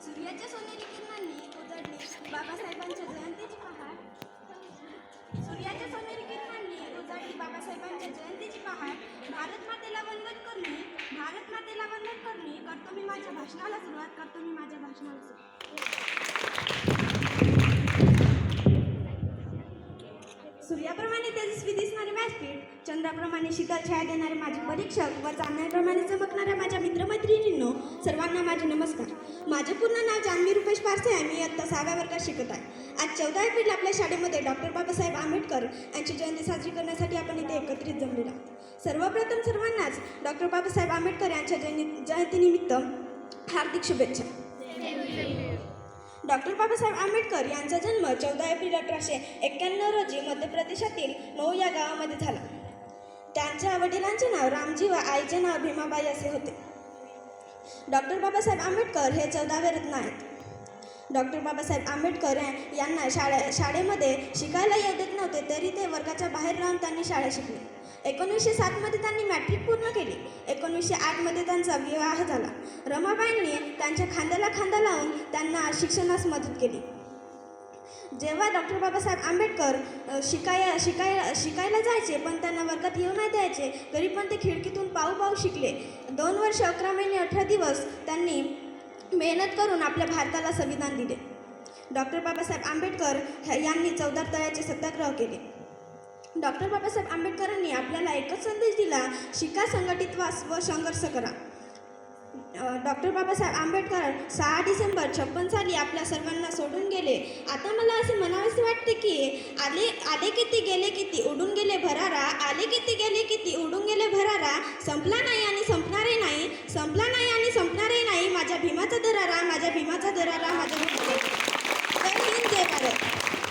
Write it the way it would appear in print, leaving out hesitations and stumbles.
सूर्याच्या सोनेरी किरणांनी उजळली बाबासाहेबांच्या जयंतीची पहाट. सूर्याच्या सोनेरी किरणांनी उजळली बाबासाहेबांच्या जयंतीची पहाट. भारत मातेला वंदन करणे, भारत मातेला वंदन करणे करतो मी माझ्या भाषणाला सुरुवात, करतो मी माझ्या भाषणाला सुरुवात. सूर्याप्रमाणे तेजस्वी दिसणारे व्यासपीठ, चंद्राप्रमाणे शीतल छाया देणारे माझे परीक्षक व चांदण्याप्रमाणे चमकणाऱ्या माझ्या मित्रमैत्रिणींनो, सर्वांना माझे नमस्कार. माझे पूर्ण नाव जान्हवी रुपेश पारसे आहे. मी इयत्ता 6व्या वर्गात शिकत आहे. आज 14 एप्रिल आपल्या शाळेमध्ये डॉक्टर बाबासाहेब आंबेडकर यांची जयंती साजरी करण्यासाठी आपण इथे एकत्रित जमलेलो आहोत. सर्वप्रथम सर्वांनाच डॉक्टर बाबासाहेब आंबेडकर यांच्या जयंतीनिमित्त हार्दिक शुभेच्छा. डॉक्टर बाबासाहेब आंबेडकर यांचा जन्म 14 एप्रिल 1891 रोजी मध्य प्रदेशातील मऊ या गावामध्ये झाला. त्यांच्या वडिलांचे नाव रामजी व आईचे नाव भीमाबाई असे होते. डॉक्टर बाबासाहेब आंबेडकर हे 14वे रत्न आहेत. डॉक्टर बाबासाहेब आंबेडकर यांना शाळेमध्ये शिकायला येत नव्हते, तरी ते वर्गाच्या बाहेर राहून त्यांनी शाळा शिकली. 1907 मध्ये त्यांनी मॅट्रिक पूर्ण केली. 1908 मध्ये त्यांचा विवाह झाला. रमाबाईंनी त्यांच्या खांद्याला खांदा लावून त्यांना शिक्षणास मदत केली. जेव्हा डॉक्टर बाबासाहेब आंबेडकर शिकायला जायचे, पण त्यांना वर्गात येऊ नाही द्यायचे, तरी पण ते खिडकीतून पाहू शिकले. 2 वर्ष 11 महिने 18 दिवस त्यांनी मेहनत करून आपल्या भारताला संविधान दिले. डॉक्टर बाबासाहेब आंबेडकर यांनी चौदार तळ्याचे सत्याग्रह केले. डॉक्टर बाबासाहेब आंबेडकरांनी आपल्याला एकच संदेश दिला, शिका, संघटित व्हा व संघर्ष करा. डॉक्टर बाबासाहेब आंबेडकर 6 डिसेंबर 56 साली आपल्या सर्वांना सोडून गेले. आता मला असे म्हणावेसे वाटते की आले किती गेले किती उडून गेले भरारा, आले किती गेले किती उडून गेले भरारा, संपला नाही आणि संपणारही नाही, संपला नाही आणि संपणारही नाही माझ्या भीमाचा दरारा, माझ्या भीमाचा दरारा, माझ्या भीमाचा. जय हिंद, जय भारत.